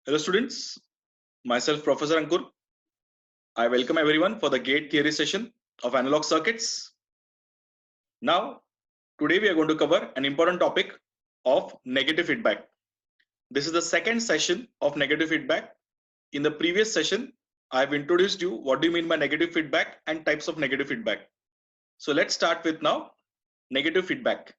Hello students, myself Professor Ankur. I welcome everyone for the gate theory session of analog circuits. Now, today we are going to cover an important topic of negative feedback. This is the second session of negative feedback. In the previous session, I have introduced you what do you mean by negative feedback and types of negative feedback. So let's start with now negative feedback.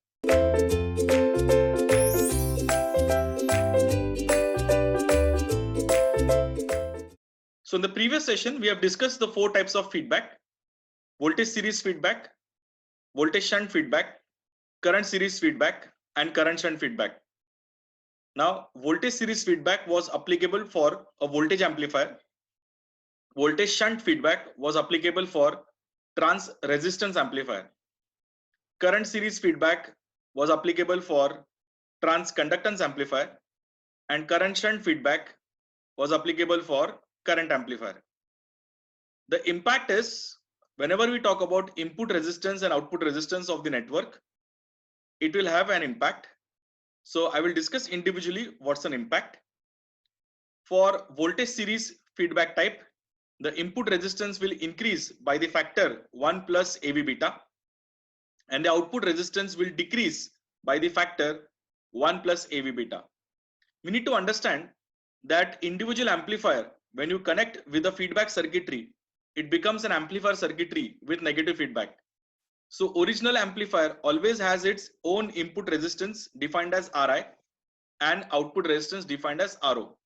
So in the previous session, we have discussed the four types of feedback: voltage series feedback, voltage shunt feedback, current series feedback, and current shunt feedback. Now, voltage series feedback was applicable for a voltage amplifier. Voltage shunt feedback was applicable for trans resistance amplifier. Current series feedback was applicable for trans conductance amplifier, and current shunt feedback was applicable for current amplifier. The impact is, whenever we talk about input resistance and output resistance of the network, it will have an impact. So I will discuss individually what's an impact. For voltage series feedback type, the input resistance will increase by the factor 1 plus AV beta, and the output resistance will decrease by the factor 1 plus AV beta. We need to understand that individual amplifier, when you connect with the feedback circuitry, it becomes an amplifier circuitry with negative feedback. So original amplifier always has its own input resistance defined as Ri and output resistance defined as Ro.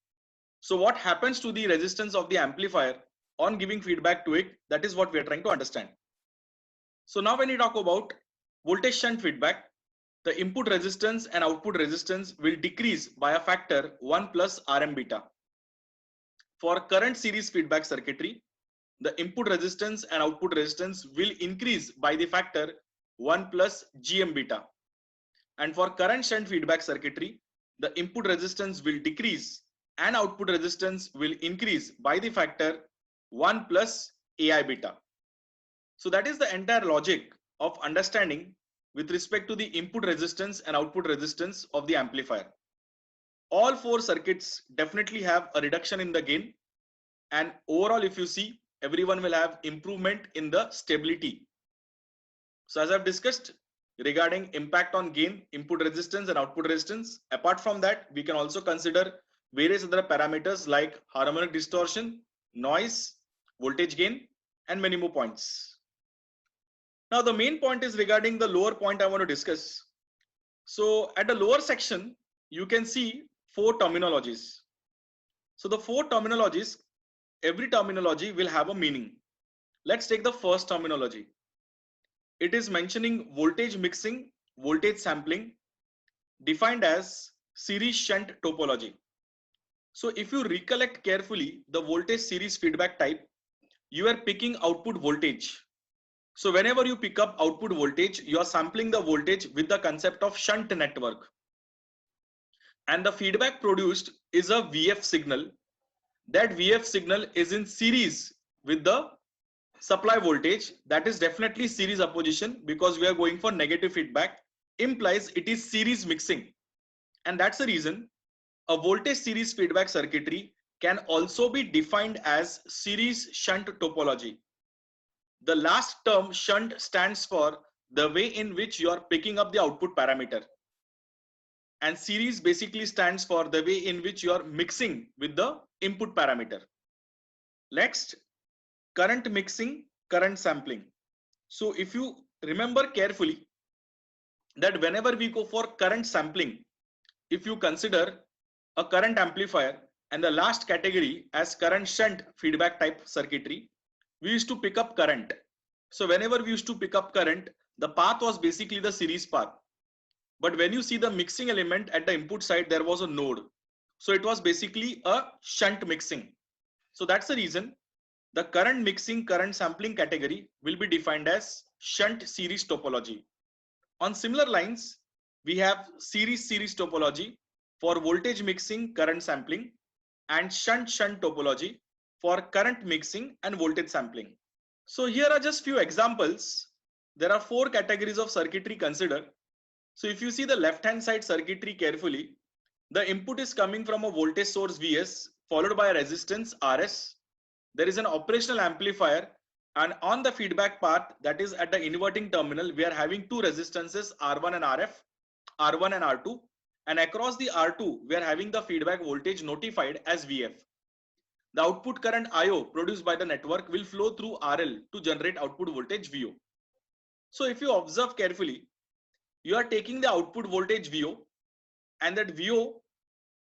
So what happens to the resistance of the amplifier on giving feedback to it, that is what we are trying to understand. So now when you talk about voltage shunt feedback, the input resistance and output resistance will decrease by a factor 1 plus Rm beta. For current series feedback circuitry, the input resistance and output resistance will increase by the factor 1 plus Gm beta. And for current shunt feedback circuitry, the input resistance will decrease and output resistance will increase by the factor 1 plus Ai beta. So that is the entire logic of understanding with respect to the input resistance and output resistance of the amplifier. All four circuits definitely have a reduction in the gain, and overall if you see, everyone will have improvement in the stability. So as I've discussed regarding impact on gain, input resistance and output resistance, apart from that, we can also consider various other parameters like harmonic distortion, noise, voltage gain, and many more points. Now the main point is regarding the lower point I want to discuss. So at the lower section, you can see four terminologies. So the four terminologies, every terminology will have a meaning. Let's take the first terminology. It is mentioning voltage mixing, voltage sampling, defined as series shunt topology. So if you recollect carefully the voltage series feedback type, you are picking output voltage. So whenever you pick up output voltage, you are sampling the voltage with the concept of shunt network. And the feedback produced is a VF signal. That VF signal is in series with the supply voltage. That is definitely series opposition, because we are going for negative feedback, implies it is series mixing. And that's the reason a voltage series feedback circuitry can also be defined as series shunt topology. The last term shunt stands for the way in which you are picking up the output parameter, and series basically stands for the way in which you are mixing with the input parameter. Next, current mixing, current sampling. So if you remember carefully that whenever we go for current sampling, if you consider a current amplifier and the last category as current shunt feedback type circuitry, we used to pick up current. So whenever we used to pick up current, the path was basically the series path. But when you see the mixing element at the input side, there was a node. So it was basically a shunt mixing. So that's the reason the current mixing, current sampling category will be defined as shunt series topology. On similar lines, we have series topology for voltage mixing, current sampling, and shunt topology for current mixing and voltage sampling. So here are just few examples. There are four categories of circuitry considered. So if you see the left hand side circuitry carefully, The input is coming from a voltage source Vs followed by a resistance Rs. There is an operational amplifier, and on the feedback path, that is at the inverting terminal, we are having two resistances R1 and Rf, R1 and R2, and across the R2 we are having the feedback voltage notified as Vf. The output current IO produced by the network will flow through RL to generate output voltage VO. So if you observe carefully, you are taking the output voltage VO, and that VO,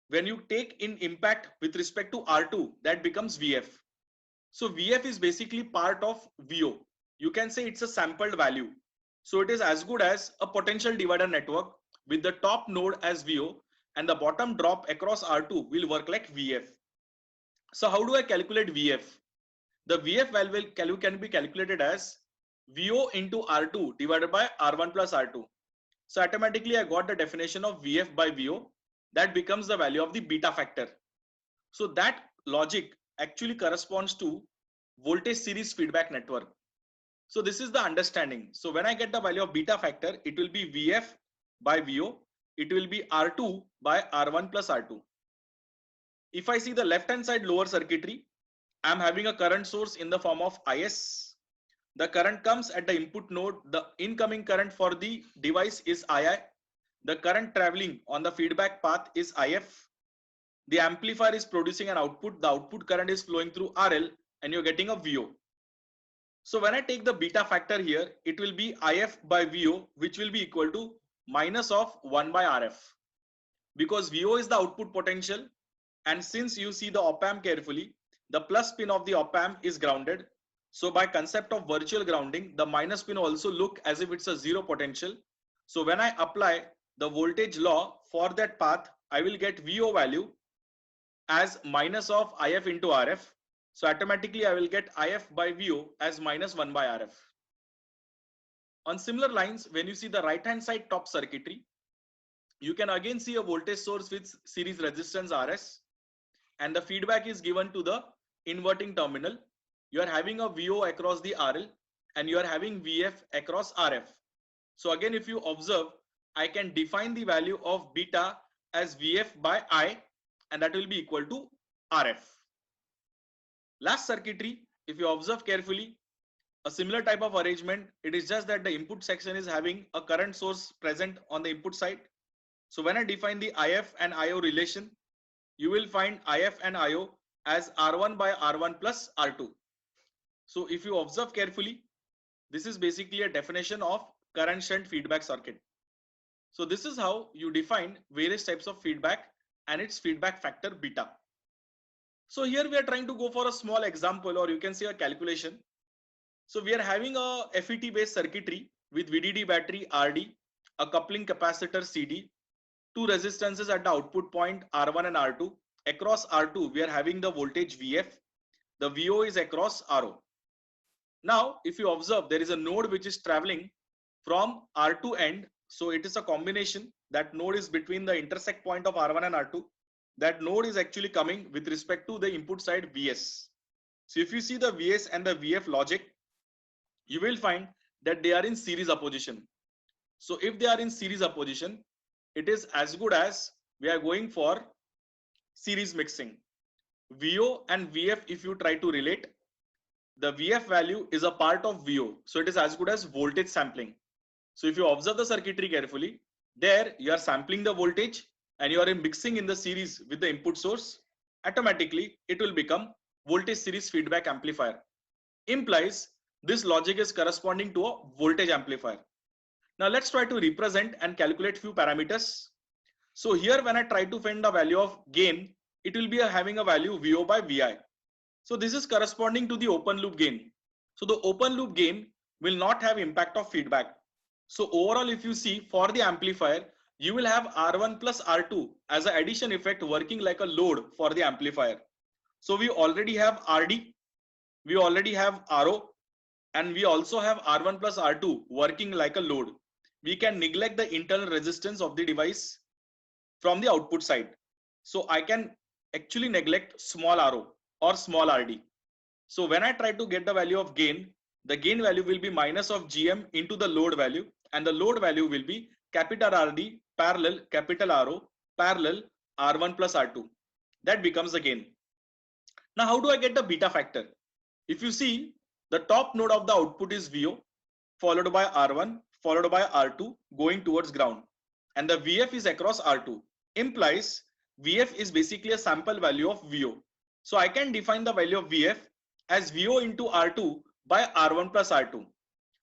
when you take in impact with respect to R2, that becomes VF. So VF is basically part of VO. You can say it's a sampled value. So it is as good as a potential divider network with the top node as VO and the bottom drop across R2 will work like VF. So how do I calculate VF? The VF value can be calculated as VO into R2 divided by R1 plus R2. So automatically I got the definition of VF by VO. That becomes the value of the beta factor. So that logic actually corresponds to voltage series feedback network. So this is the understanding. So when I get the value of beta factor, it will be VF by VO. It will be R2 by R1 plus R2. If I see the left hand side lower circuitry, I am having a current source in the form of IS. The current comes at the input node. The incoming current for the device is II. The current traveling on the feedback path is IF. The amplifier is producing an output. The output current is flowing through RL and you're getting a VO. So when I take the beta factor here, it will be IF by VO, which will be equal to minus of 1 by RF. Because VO is the output potential, and since you see the op amp carefully, the plus pin of the op amp is grounded. So by concept of virtual grounding, the minus pin also look as if it's a zero potential. So when I apply the voltage law for that path, I will get VO value as minus of IF into RF. So automatically I will get IF by VO as minus 1 by RF. On similar lines, when you see the right hand side top circuitry, you can again see a voltage source with series resistance Rs, and the feedback is given to the inverting terminal. You are having a VO across the RL and you are having VF across RF. So again, if you observe, I can define the value of beta as VF by I, and that will be equal to RF. Last circuitry, if you observe carefully, a similar type of arrangement. It is just that the input section is having a current source present on the input side. So when I define the IF and IO relation, you will find IF and IO as R1 by R1 plus R2. So if you observe carefully, this is basically a definition of current shunt feedback circuit. So this is how you define various types of feedback and its feedback factor beta. So here we are trying to go for a small example, or you can say a calculation. So we are having a FET based circuitry with VDD battery RD, a coupling capacitor CD, two resistances at the output point R1 and R2. Across R2 we are having the voltage VF. The VO is across RO. Now if you observe, there is a node which is traveling from R2 end. So it is a combination. That node is between the intersect point of R1 and R2. That node is actually coming with respect to the input side VS. So if you see the VS and the VF logic, you will find that they are in series opposition. So if they are in series opposition, it is as good as we are going for series mixing. VO and VF, if you try to relate, the VF value is a part of VO. So it is as good as voltage sampling. So if you observe the circuitry carefully, there you are sampling the voltage and you are mixing in the series with the input source. Automatically, it will become voltage series feedback amplifier. Implies this logic is corresponding to a voltage amplifier. Now let's try to represent and calculate few parameters. So here when I try to find the value of gain, it will be having a value VO by VI. So this is corresponding to the open loop gain. So the open loop gain will not have impact of feedback. So overall, if you see for the amplifier, you will have R1 plus R2 as an addition effect working like a load for the amplifier. So we already have RD, we already have RO, and we also have R1 plus R2 working like a load. We can neglect the internal resistance of the device from the output side. So I can actually neglect small RO or small RD. So when I try to get the value of gain, the gain value will be minus of GM into the load value, and the load value will be capital RD parallel capital RO parallel R1 plus R2. That becomes the gain. Now, how do I get the beta factor? If you see, the top node of the output is VO, followed by R1, followed by R2, going towards ground. And the VF is across R2. Implies VF is basically a sample value of VO. So I can define the value of VF as VO into R2 by R1 plus R2.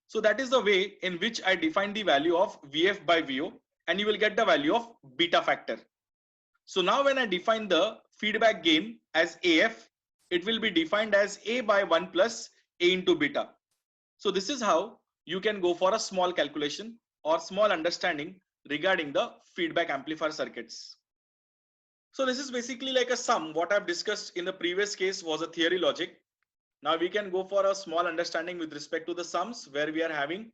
So that is the way in which I define the value of VF by VO, and you will get the value of beta factor. So now when I define the feedback gain as AF, it will be defined as A by 1 plus A into beta. So this is how you can go for a small calculation or small understanding regarding the feedback amplifier circuits. So this is basically like a sum. What I've discussed in the previous case was a theory logic. Now we can go for a small understanding with respect to the sums, where we are having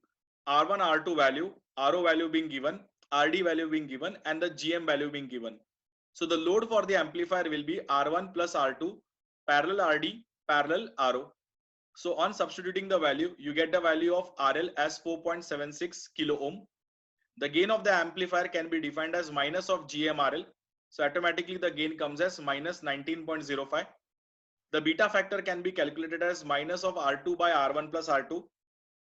R1, R2 value, RO value being given, RD value being given, and the GM value being given. So the load for the amplifier will be R1 plus R2 parallel RD parallel RO. So on substituting the value, you get the value of RL as 4.76 kilo ohm. The gain of the amplifier can be defined as minus of GMRL. So automatically the gain comes as minus 19.05. The beta factor can be calculated as minus of R2 by R1 plus R2.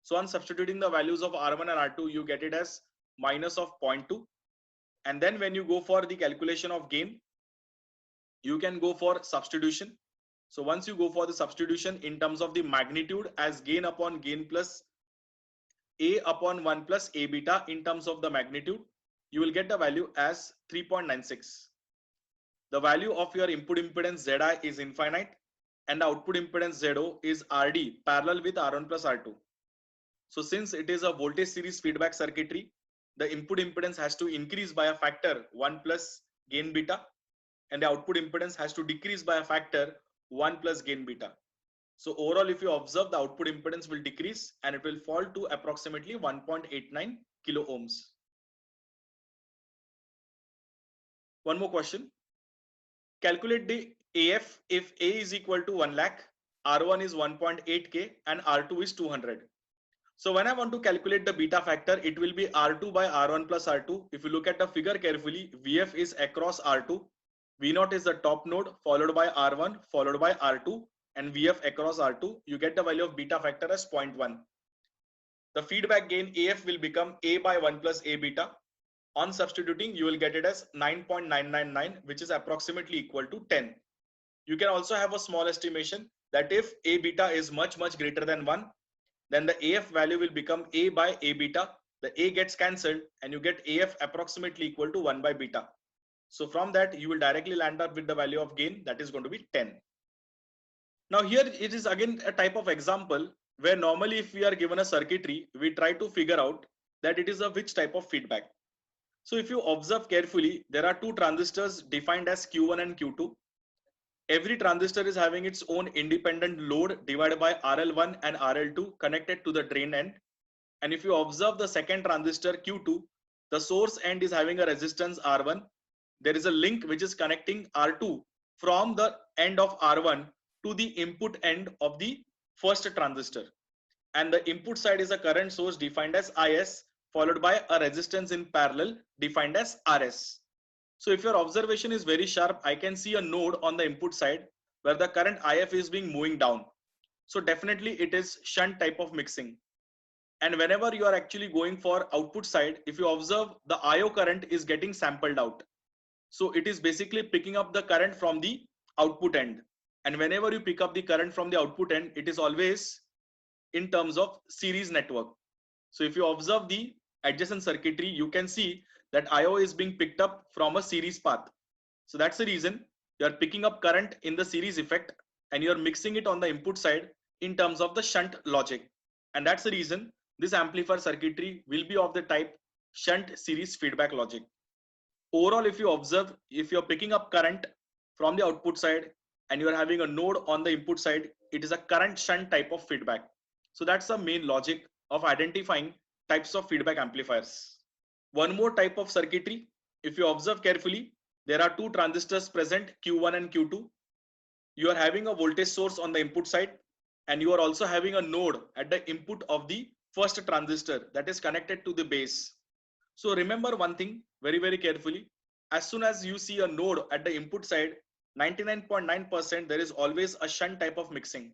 So on substituting the values of R1 and R2, you get it as minus of 0.2. And then when you go for the calculation of gain, you can go for substitution. So once you go for the substitution in terms of the magnitude as gain upon gain plus A upon 1 plus A beta in terms of the magnitude, you will get the value as 3.96. The value of your input impedance Zi is infinite, and the output impedance ZO is RD parallel with R1 plus R2. So since it is a voltage series feedback circuitry, the input impedance has to increase by a factor 1 plus gain beta, and the output impedance has to decrease by a factor 1 plus gain beta. So overall, if you observe, the output impedance will decrease and it will fall to approximately 1.89 kilo ohms. One more question. Calculate the AF if A is equal to 1 lakh, R1 is 1.8K and R2 is 200. So when I want to calculate the beta factor, it will be R2 by R1 plus R2. If you look at the figure carefully, VF is across R2. V0 is the top node, followed by R1, followed by R2, and VF across R2. You get the value of beta factor as 0.1. The feedback gain AF will become A by 1 plus A beta. On substituting, you will get it as 9.999, which is approximately equal to 10. You can also have a small estimation that if A beta is much greater than 1, then the AF value will become A by A beta. The A gets cancelled and you get AF approximately equal to 1 by beta. So from that, you will directly land up with the value of gain, that is going to be 10. Now here it is again a type of example where normally if we are given a circuitry, we try to figure out that it is a which type of feedback. So if you observe carefully, there are two transistors defined as Q1 and Q2. Every transistor is having its own independent load divided by RL1 and RL2 connected to the drain end. And if you observe the second transistor Q2, the source end is having a resistance R1. There is a link which is connecting R2 from the end of R1 to the input end of the first transistor. And the input side is a current source defined as IS, followed by a resistance in parallel defined as RS. So if your observation is very sharp, I can see a node on the input side where the current IF is being moving down. So definitely it is shunt type of mixing. And whenever you are actually going for output side, if you observe, the IO current is getting sampled out. So it is basically picking up the current from the output end. And whenever you pick up the current from the output end, it is always in terms of series network. So if you observe the adjacent circuitry, you can see that IO is being picked up from a series path. So that's the reason you are picking up current in the series effect and you are mixing it on the input side in terms of the shunt logic. And that's the reason this amplifier circuitry will be of the type shunt series feedback logic. Overall, if you observe, if you're picking up current from the output side and you're having a node on the input side, it is a current shunt type of feedback. So that's the main logic of identifying types of feedback amplifiers. One more type of circuitry, if you observe carefully, there are two transistors present, Q1 and Q2. You are having a voltage source on the input side and you are also having a node at the input of the first transistor that is connected to the base. So remember one thing very carefully. as soon as you see a node at the input side, 99.9% there is always a shunt type of mixing.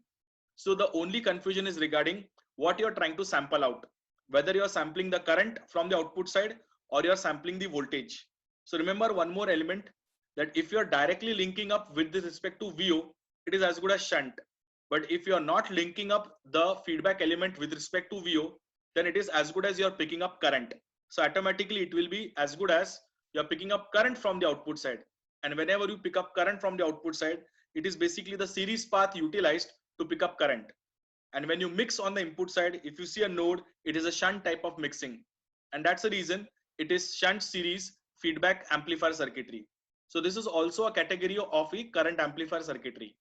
So the only confusion is regarding what you're trying to sample out, whether you're sampling the current from the output side or you're sampling the voltage. So remember one more element, that if you're directly linking up with respect to VO, it is as good as shunt. But if you're not linking up the feedback element with respect to VO, then it is as good as you're picking up current. So automatically it will be as good as you're picking up current from the output side. And whenever you pick up current from the output side, it is basically the series path utilized to pick up current. And when you mix on the input side, if you see a node, it is a shunt type of mixing. And that's the reason it is shunt series feedback amplifier circuitry. So this is also a category of a current amplifier circuitry.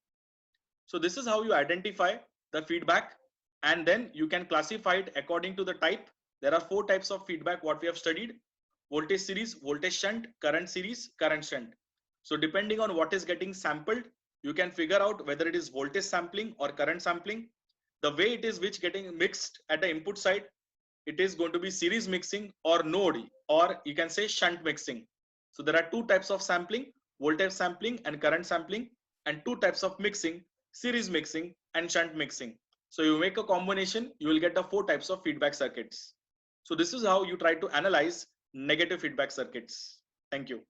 So this is how you identify the feedback, and then you can classify it according to the type. There are 4 types of feedback what we have studied: voltage series, voltage shunt, current series, current shunt. So depending on what is getting sampled, you can figure out whether it is voltage sampling or current sampling. The way it is which getting mixed at the input side, it is going to be series mixing or node, or you can say shunt mixing. So there are 2 types of sampling: voltage sampling and current sampling, and 2 types of mixing: series mixing and shunt mixing. So you make a combination, you will get the 4 types of feedback circuits. So this is how you try to analyze negative feedback circuits. Thank you.